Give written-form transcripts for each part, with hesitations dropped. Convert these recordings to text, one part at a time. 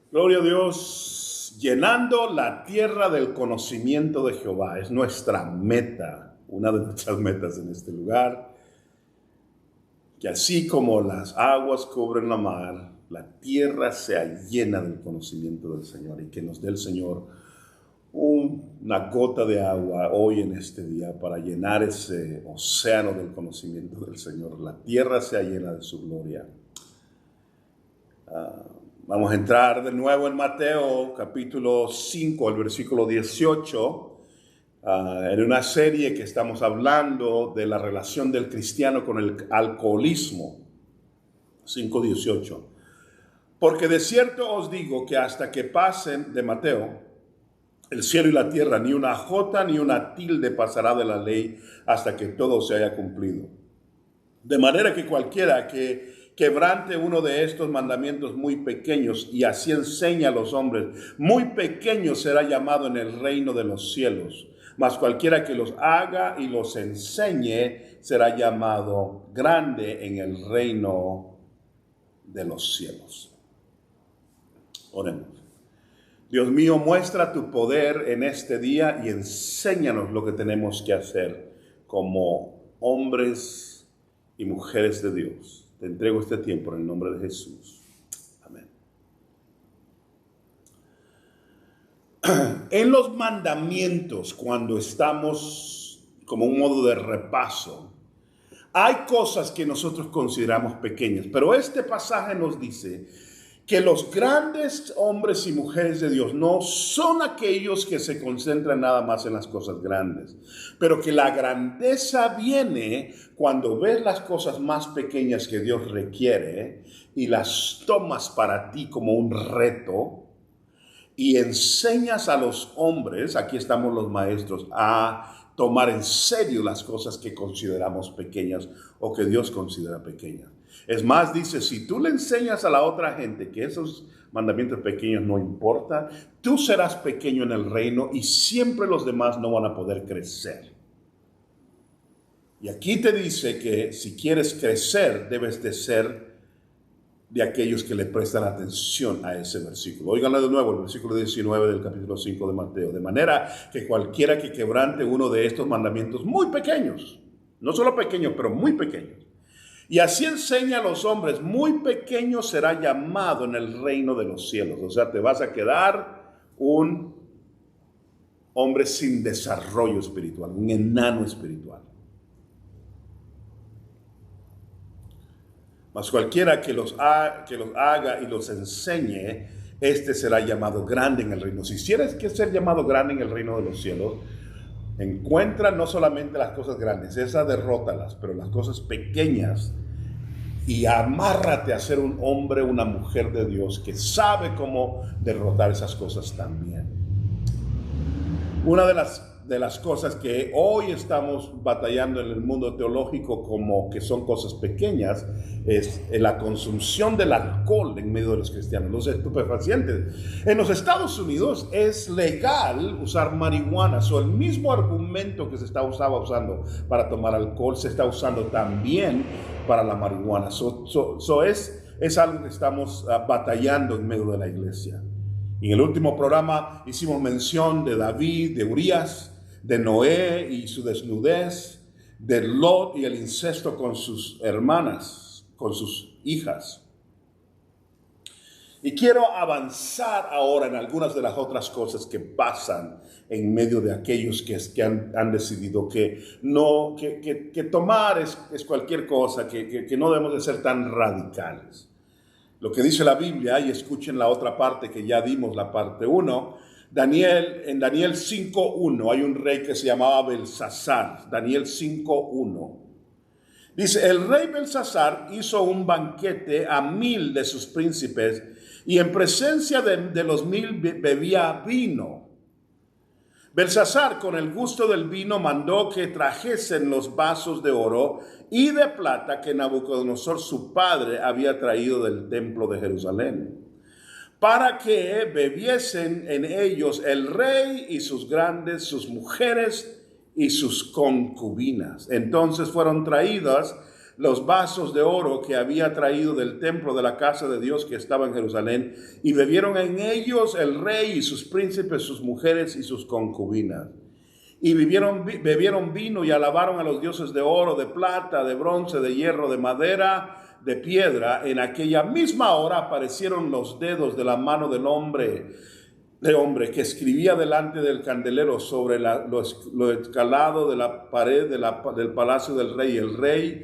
Gloria a Dios, llenando la tierra del conocimiento de Jehová. Es nuestra meta, una de nuestras metas en este lugar. Que así como las aguas cubren la mar, la tierra sea llena del conocimiento del Señor y que nos dé el Señor una gota de agua hoy en este día para llenar ese océano del conocimiento del Señor. La tierra sea llena de su gloria. Vamos a entrar de nuevo en Mateo capítulo 5, el versículo 18, en una serie que estamos hablando de la relación del cristiano con el alcoholismo. 5:18. Porque de cierto os digo que hasta que pasen, de Mateo, el cielo y la tierra, ni una jota ni una tilde pasará de la ley hasta que todo se haya cumplido. De manera que cualquiera que quebrante uno de estos mandamientos muy pequeños y así enseña a los hombres, muy pequeño será llamado en el reino de los cielos. Mas cualquiera que los haga y los enseñe será llamado grande en el reino de los cielos. Oremos. Dios mío, muestra tu poder en este día y enséñanos lo que tenemos que hacer como hombres y mujeres de Dios. Te entrego este tiempo en el nombre de Jesús. Amén. En los mandamientos, cuando estamos como un modo de repaso, hay cosas que nosotros consideramos pequeñas, pero este pasaje nos dice que los grandes hombres y mujeres de Dios no son aquellos que se concentran nada más en las cosas grandes, pero que la grandeza viene cuando ves las cosas más pequeñas que Dios requiere y las tomas para ti como un reto y enseñas a los hombres, aquí estamos los maestros, a tomar en serio las cosas que consideramos pequeñas o que Dios considera pequeñas. Es más, dice, si tú le enseñas a la otra gente que esos mandamientos pequeños no importan, tú serás pequeño en el reino y siempre los demás no van a poder crecer. Y aquí te dice que si quieres crecer, debes de ser de aquellos que le prestan atención a ese versículo. Óiganlo de nuevo, el versículo 19 del capítulo 5 de Mateo. De manera que cualquiera que quebrante uno de estos mandamientos muy pequeños, no solo pequeños, pero muy pequeños, y así enseña a los hombres, muy pequeño será llamado en el reino de los cielos. O sea, te vas a quedar un hombre sin desarrollo espiritual, un enano espiritual. Mas cualquiera que los haga y los enseñe, este será llamado grande en el reino. Si quieres que ser llamado grande en el reino de los cielos, encuentra no solamente las cosas grandes, esas derrótalas, pero las cosas pequeñas y amárrate a ser un hombre, una mujer de Dios que sabe cómo derrotar esas cosas también. Una de las cosas que hoy estamos batallando en el mundo teológico como que son cosas pequeñas es la consumación del alcohol en medio de los cristianos, los estupefacientes. En los Estados Unidos es legal usar marihuana, el mismo argumento que se estaba usando para tomar alcohol se está usando también para la marihuana. Es algo que estamos batallando en medio de la iglesia. En el último programa hicimos mención de David, de Urías, de Noé y su desnudez, de Lot y el incesto con sus hermanas, con sus hijas. Y quiero avanzar ahora en algunas de las otras cosas que pasan en medio de aquellos que han decidido que tomar es cualquier cosa, que no debemos de ser tan radicales. Lo que dice la Biblia, y escuchen la otra parte que ya dimos, la parte 1, en Daniel 5:1 hay un rey que se llamaba Belsasar, Daniel 5:1. Dice, el rey Belsasar hizo un banquete a 1000 de sus príncipes y en presencia de los 1000 bebía vino. Belsasar, con el gusto del vino, mandó que trajesen los vasos de oro y de plata que Nabucodonosor, su padre, había traído del templo de Jerusalén, para que bebiesen en ellos el rey y sus grandes, sus mujeres y sus concubinas. Entonces fueron traídas los vasos de oro que había traído del templo de la casa de Dios que estaba en Jerusalén, y bebieron en ellos el rey y sus príncipes, sus mujeres y sus concubinas. Y bebieron vino y alabaron a los dioses de oro, de plata, de bronce, de hierro, de madera, de piedra. En aquella misma hora aparecieron los dedos de la mano del hombre que escribía delante del candelero sobre lo escalado de la pared del palacio del rey. El rey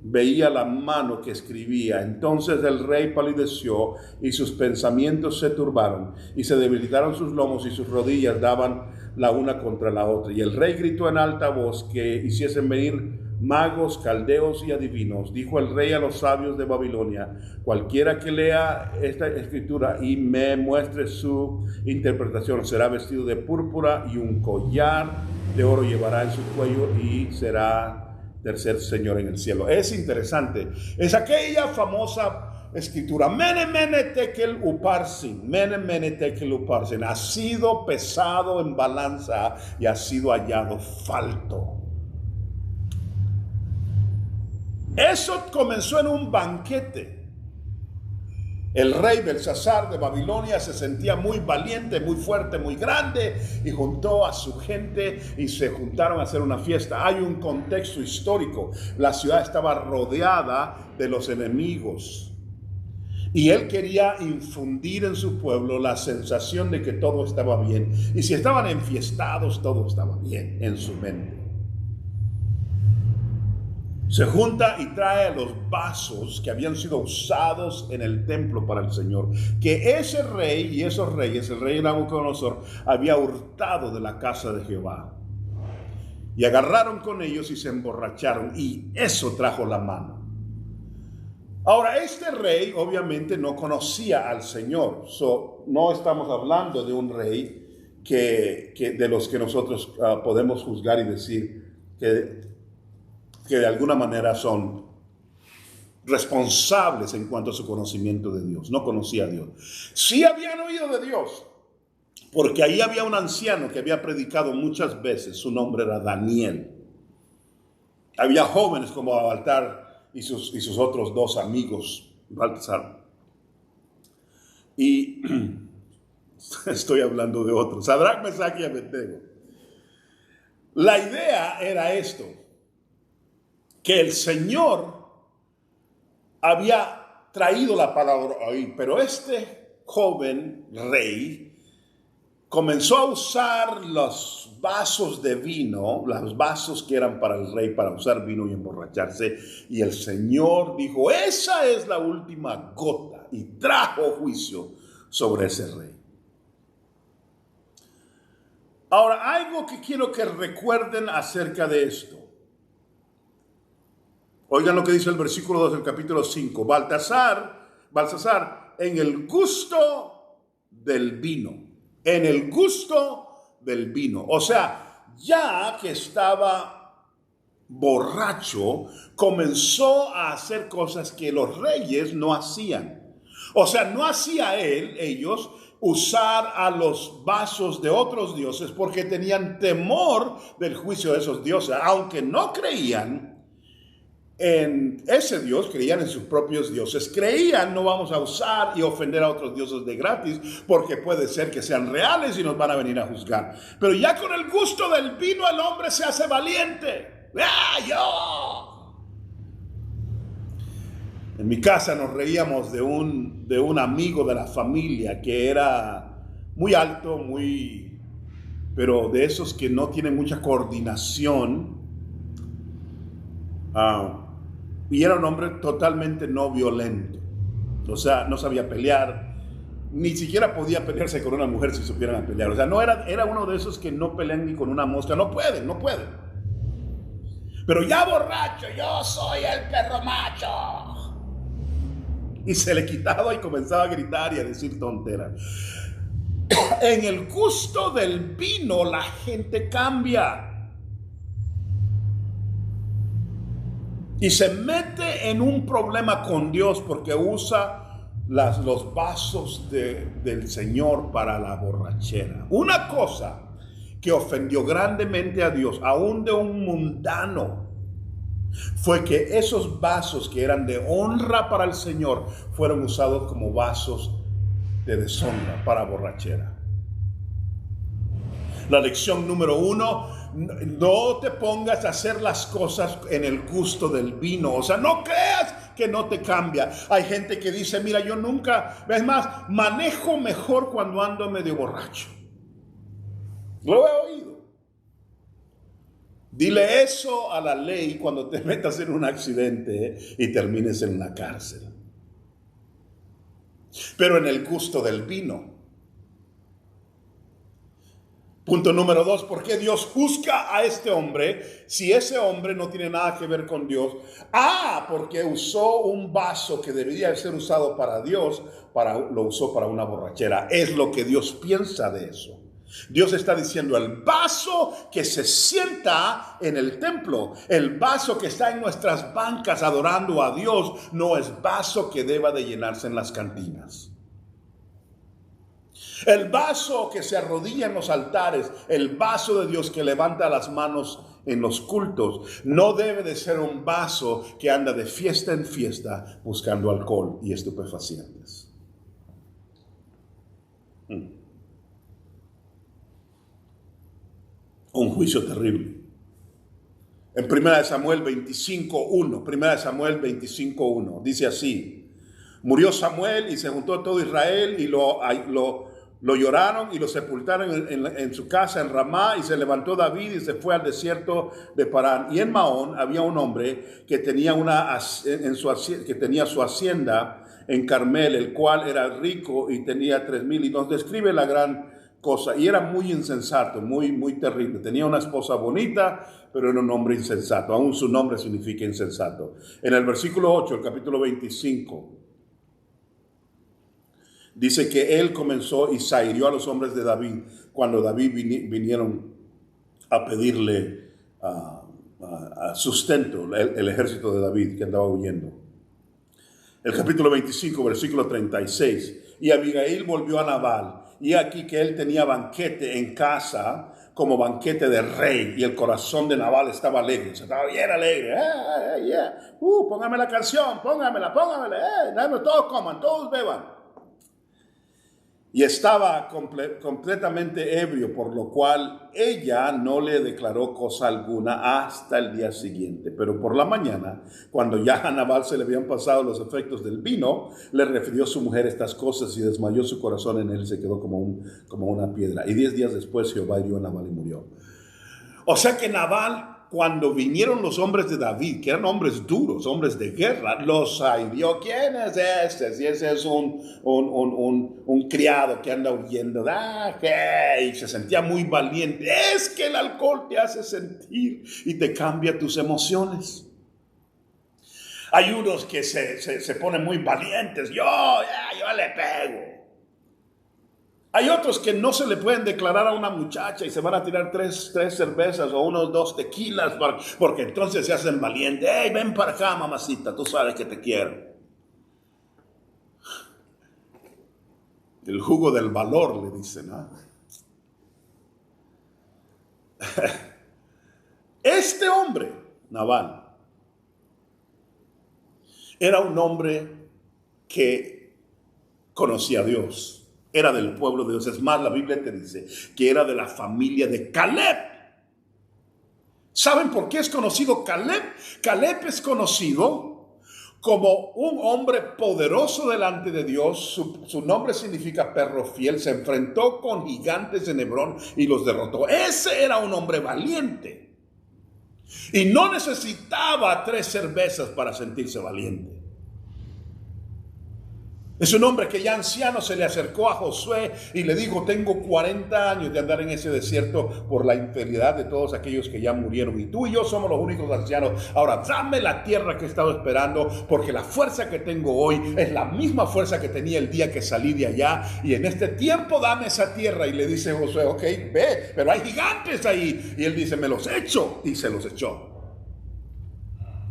veía la mano que escribía. Entonces el rey palideció y sus pensamientos se turbaron y se debilitaron sus lomos y sus rodillas daban la una contra la otra. Y el rey gritó en alta voz que hiciesen venir magos, caldeos y adivinos. Dijo el rey a los sabios de Babilonia: cualquiera que lea esta escritura y me muestre su interpretación será vestido de púrpura y un collar de oro llevará en su cuello y será tercer señor en el cielo. Es interesante. Es aquella famosa escritura: Mene, mene, tekel, uparsin. Mene, mene, tekel, uparsin. Ha sido pesado en balanza y ha sido hallado falto. Eso comenzó en un banquete. El rey Belsasar de Babilonia se sentía muy valiente, muy fuerte, muy grande, y juntó a su gente y se juntaron a hacer una fiesta. Hay un contexto histórico. La ciudad estaba rodeada de los enemigos y él quería infundir en su pueblo la sensación de que todo estaba bien. Y si estaban enfiestados, todo estaba bien en su mente. Se junta y trae los vasos que habían sido usados en el templo para el Señor, que ese rey y esos reyes, el rey Nabucodonosor, había hurtado de la casa de Jehová. Y agarraron con ellos y se emborracharon, y eso trajo la mano. Ahora, este rey obviamente no conocía al Señor. No estamos hablando de un rey de los que nosotros podemos juzgar y decir que de alguna manera son responsables en cuanto a su conocimiento de Dios. No conocía a Dios. Sí habían oído de Dios, porque ahí había un anciano que había predicado muchas veces. Su nombre era Daniel. Había jóvenes como Baltar y sus otros dos amigos, Baltasar. Y estoy hablando de otros, Sadrach, Mesach y Abednego. La idea era esto: que el Señor había traído la palabra ahí, pero este joven rey comenzó a usar los vasos de vino, los vasos que eran para el rey, para usar vino y emborracharse, y el Señor dijo: esa es la última gota, y trajo juicio sobre ese rey. Ahora, algo que quiero que recuerden acerca de esto. Oigan lo que dice el versículo 2 del capítulo 5. Baltasar, en el gusto del vino. En el gusto del vino. O sea, ya que estaba borracho, comenzó a hacer cosas que los reyes no hacían. O sea, no hacía ellos usar a los vasos de otros dioses porque tenían temor del juicio de esos dioses. Aunque no creían en ese Dios, creían en sus propios dioses, creían: no vamos a usar y ofender a otros dioses de gratis porque puede ser que sean reales y nos van a venir a juzgar. Pero ya con el gusto del vino el hombre se hace valiente. ¡Ah, yo! En mi casa nos reíamos de un amigo de la familia que era muy alto, pero de esos que no tienen mucha coordinación. Y era un hombre totalmente no violento. O sea, no sabía pelear. Ni siquiera podía pelearse con una mujer si supieran pelear. O sea, no era uno de esos que no pelean ni con una mosca. No pueden. Pero ya borracho: yo soy el perro macho. Y se le quitaba y comenzaba a gritar y a decir tonteras. En el gusto del vino la gente cambia. Y se mete en un problema con Dios porque usa los vasos del Señor para la borrachera. Una cosa que ofendió grandemente a Dios, aún de un mundano, fue que esos vasos que eran de honra para el Señor fueron usados como vasos de deshonra para borrachera. La lección número 1, no te pongas a hacer las cosas en el gusto del vino. O sea, no creas que no te cambia. Hay gente que dice, mira, yo nunca, es más, manejo mejor cuando ando medio borracho. Lo he oído. Dile eso a la ley cuando te metas en un accidente y termines en la cárcel. Pero en el gusto del vino. Punto número 2, ¿por qué Dios juzga a este hombre si ese hombre no tiene nada que ver con Dios? Porque usó un vaso que debería ser usado para Dios, lo usó para una borrachera. Es lo que Dios piensa de eso. Dios está diciendo, el vaso que se sienta en el templo, el vaso que está en nuestras bancas adorando a Dios, no es vaso que deba de llenarse en las cantinas. El vaso que se arrodilla en los altares, el vaso de Dios que levanta las manos en los cultos, no debe de ser un vaso que anda de fiesta en fiesta buscando alcohol y estupefacientes. Un juicio terrible. En 1 Samuel 25:1, 1 Samuel 25:1, dice así: murió Samuel y se juntó todo Israel y lo lloraron y lo sepultaron en su casa en Ramá, y se levantó David y se fue al desierto de Parán. Y en Maón había un hombre que tenía su hacienda en Carmel, el cual era rico y tenía 3,000. Y nos describe la gran cosa. Y era muy insensato, muy, muy terrible. Tenía una esposa bonita, pero era un hombre insensato. Aún su nombre significa insensato. En el versículo 8, el capítulo 25, dice que él comenzó y se hirió a los hombres de David cuando David vinieron a pedirle sustento, el ejército de David que andaba huyendo. El capítulo 25, versículo 36. Y Abigail volvió a Nabal, y aquí que él tenía banquete en casa, como banquete de rey, y el corazón de Nabal estaba alegre, estaba bien alegre. Póngame la canción, póngamela, todos coman, todos beban. Y estaba completamente ebrio, por lo cual ella no le declaró cosa alguna hasta el día siguiente. Pero por la mañana, cuando ya a Nabal se le habían pasado los efectos del vino, le refirió a su mujer estas cosas y desmayó su corazón en él y se quedó como una piedra. Y 10 días después Jehová hirió a Nabal y murió. O sea que Nabal, cuando vinieron los hombres de David, que eran hombres duros, hombres de guerra, los hirió. ¿Quién es este? Si ese es un criado que anda huyendo. Y se sentía muy valiente. Es que el alcohol te hace sentir y te cambia tus emociones. Hay unos que se ponen muy valientes. Yo le pego. Hay otros que no se le pueden declarar a una muchacha y se van a tirar tres cervezas o unos 2 tequilas porque entonces se hacen valientes. Hey, ven para acá, mamacita, tú sabes que te quiero. El jugo del valor, le dicen, ¿no? Este hombre, Nabal, era un hombre que conocía a Dios. Era del pueblo de Dios. Es más, la Biblia te dice que era de la familia de Caleb. ¿Saben por qué es conocido Caleb? Caleb es conocido como un hombre poderoso delante de Dios. Su nombre significa perro fiel. Se enfrentó con gigantes en Hebrón y los derrotó. Ese era un hombre valiente. Y no necesitaba 3 cervezas para sentirse valiente. Es un hombre que ya anciano se le acercó a Josué y le dijo: tengo 40 años de andar en ese desierto por la infidelidad de todos aquellos que ya murieron. Y tú y yo somos los únicos ancianos. Ahora dame la tierra que he estado esperando, porque la fuerza que tengo hoy es la misma fuerza que tenía el día que salí de allá. Y en este tiempo dame esa tierra. Y le dice Josué: ok, ve, pero hay gigantes ahí. Y él dice: me los echo. Y se los echó.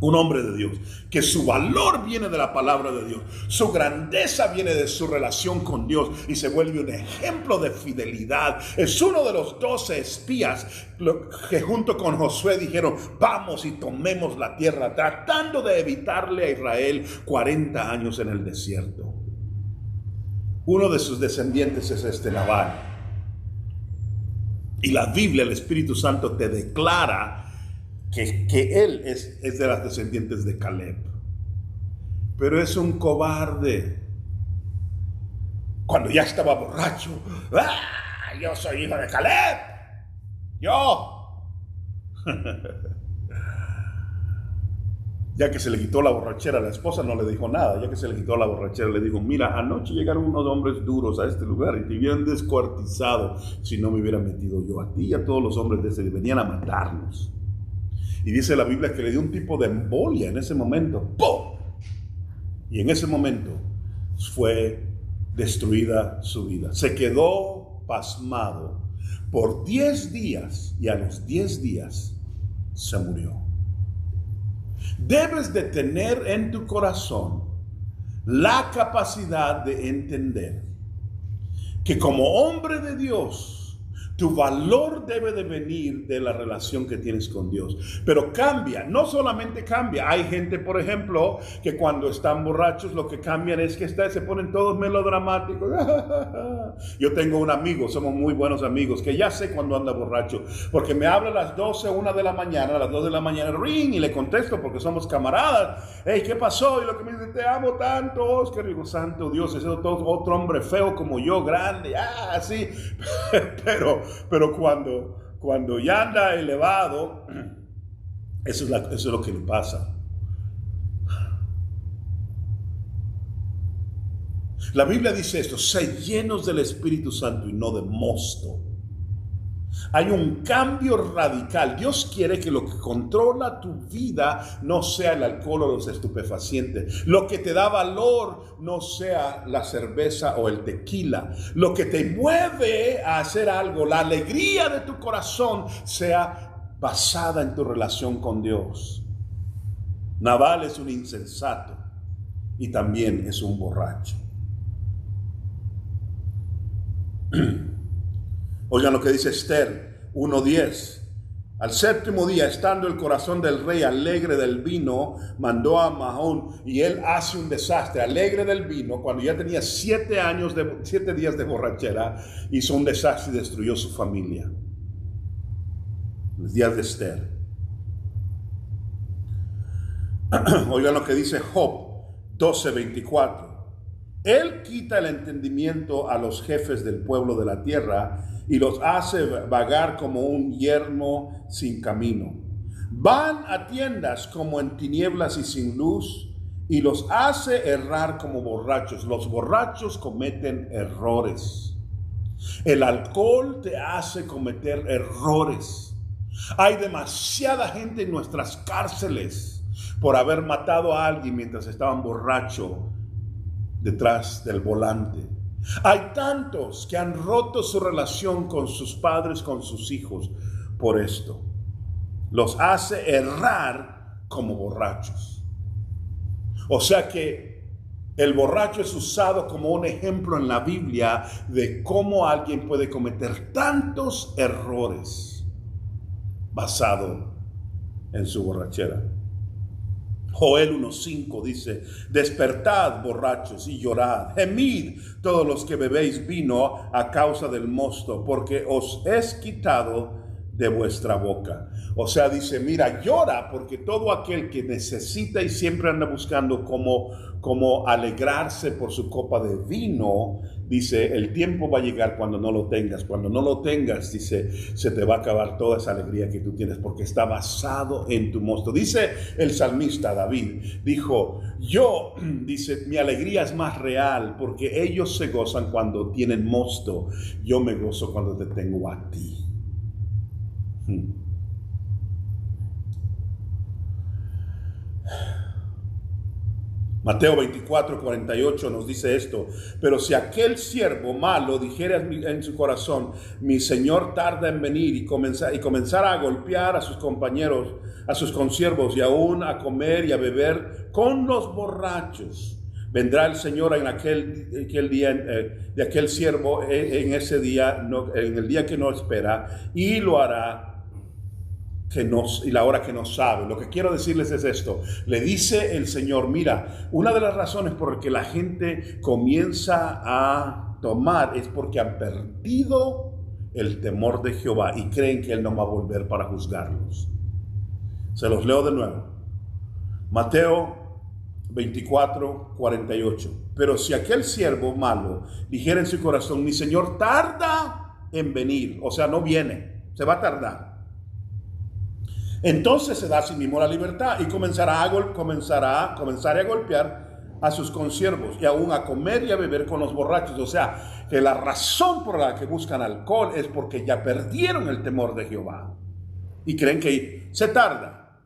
Un hombre de Dios, que su valor viene de la palabra de Dios, su grandeza viene de su relación con Dios y se vuelve un ejemplo de fidelidad. Es uno de los 12 espías que junto con Josué dijeron: vamos y tomemos la tierra, tratando de evitarle a Israel 40 años en el desierto. Uno de sus descendientes es este Nabal. Y la Biblia, el Espíritu Santo te declara que él es de las descendientes de Caleb. Pero es un cobarde. Cuando ya estaba borracho: ¡ah! Yo soy hijo de Caleb. Yo. Ya que se le quitó la borrachera, la esposa no le dijo nada. Ya que se le quitó la borrachera, le dijo: mira, anoche llegaron unos hombres duros a este lugar y te hubieran descuartizado si no me hubiera metido yo a ti y a todos los hombres de ese, venían a matarnos. Y dice la Biblia que le dio un tipo de embolia en ese momento. ¡Pum! Y en ese momento fue destruida su vida. Se quedó pasmado por 10 días y a los 10 días se murió. Debes de tener en tu corazón la capacidad de entender que como hombre de Dios, tu valor debe de venir de la relación que tienes con Dios. Pero cambia, no solamente cambia. Hay gente, por ejemplo, que cuando están borrachos lo que cambian es que se ponen todos melodramáticos. Yo tengo un amigo, somos muy buenos amigos, que ya sé cuando anda borracho, porque me habla a las 12, 1 de la mañana, a las 2 de la mañana, ring, y le contesto porque somos camaradas. Hey, ¿qué pasó? Y lo que me dice: te amo tanto, Oscar. Y digo: santo Dios, ese es otro hombre feo como yo, grande, así. Pero cuando ya anda elevado, eso es lo que le pasa. La Biblia dice esto: sed llenos del Espíritu Santo y no de mosto. Hay un cambio radical. Dios quiere que lo que controla tu vida no sea el alcohol o los estupefacientes. Lo que te da valor no sea la cerveza o el tequila. Lo que te mueve a hacer algo, la alegría de tu corazón, sea basada en tu relación con Dios. Nabal es un insensato y también es un borracho. Oigan lo que dice Esther 1:10. Al séptimo día, estando el corazón del rey alegre del vino, mandó a Mahón y él hace un desastre. Alegre del vino, cuando ya tenía 7 días de borrachera, hizo un desastre y destruyó su familia. Los días de Esther. Oigan lo que dice Job 12:24. Él quita el entendimiento a los jefes del pueblo de la tierra y los hace vagar como un yermo sin camino. Van a tiendas como en tinieblas y sin luz y los hace errar como borrachos. Los borrachos cometen errores. El alcohol te hace cometer errores. Hay demasiada gente en nuestras cárceles por haber matado a alguien mientras estaban borrachos detrás del volante. Hay tantos que han roto su relación con sus padres, con sus hijos, por esto. Los hace errar como borrachos. O sea que el borracho es usado como un ejemplo en la Biblia de cómo alguien puede cometer tantos errores basado en su borrachera. Joel 1:5 dice: despertad, borrachos, y llorad, gemid todos los que bebéis vino a causa del mosto, porque os es quitado de vuestra boca. O sea, dice, mira, llora, porque todo aquel que necesita y siempre anda buscando cómo alegrarse por su copa de vino, dice, el tiempo va a llegar cuando no lo tengas. Cuando no lo tengas, dice, se te va a acabar toda esa alegría que tú tienes, porque está basado en tu mosto. Dice el salmista David, dijo, dice, mi alegría es más real, porque ellos se gozan cuando tienen mosto. Yo me gozo cuando te tengo a ti. Mateo 24:48 nos dice esto: pero si aquel siervo malo dijera en su corazón, mi señor tarda en venir, y comenzara a golpear a sus compañeros, a sus consiervos, y aún a comer y a beber con los borrachos, vendrá el Señor en aquel día de aquel siervo en ese día, en el día que no espera, y lo hará y la hora que no sabe. Lo que quiero decirles es esto: le dice el Señor, mira, una de las razones por las que la gente comienza a tomar es porque han perdido el temor de Jehová y creen que Él no va a volver para juzgarlos. Se los leo de nuevo. Mateo 24:48. Pero si aquel siervo malo dijera en su corazón, mi Señor tarda en venir, o sea, no viene, se va a tardar, entonces se da a sí mismo la libertad y comenzará a golpear a sus consiervos y aún a comer y a beber con los borrachos. O sea, que la razón por la que buscan alcohol es porque ya perdieron el temor de Jehová y creen que se tarda.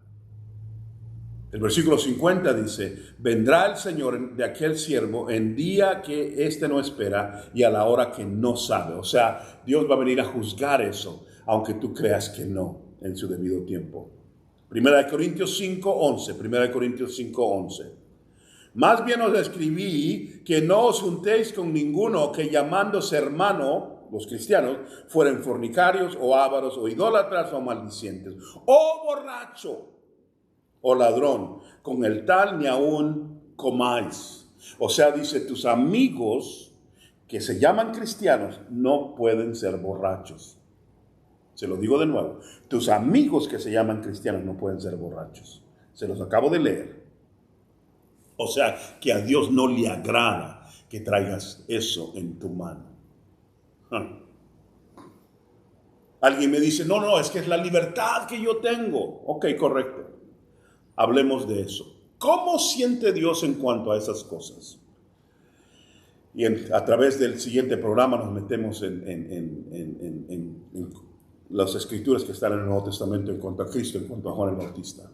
El versículo 50 dice: vendrá el Señor de aquel siervo en día que éste no espera y a la hora que no sabe. O sea, Dios va a venir a juzgar eso, aunque tú creas que no, en su debido tiempo. Primera de Corintios 5:11. Más bien os escribí que no os juntéis con ninguno que, llamándose hermano, los cristianos, fueren fornicarios o ávaros o idólatras o maldicientes o borracho o ladrón, con el tal ni aún comáis. O sea, dice, tus amigos que se llaman cristianos no pueden ser borrachos. Se lo digo de nuevo: tus amigos que se llaman cristianos no pueden ser borrachos. Se los acabo de leer. O sea, que a Dios no le agrada que traigas eso en tu mano. Alguien me dice, no, es que es la libertad que yo tengo. Ok, correcto. Hablemos de eso. ¿Cómo siente Dios en cuanto a esas cosas? Y a través del siguiente programa nos metemos en las escrituras que están en el Nuevo Testamento en cuanto a Cristo, en cuanto a Juan el Bautista.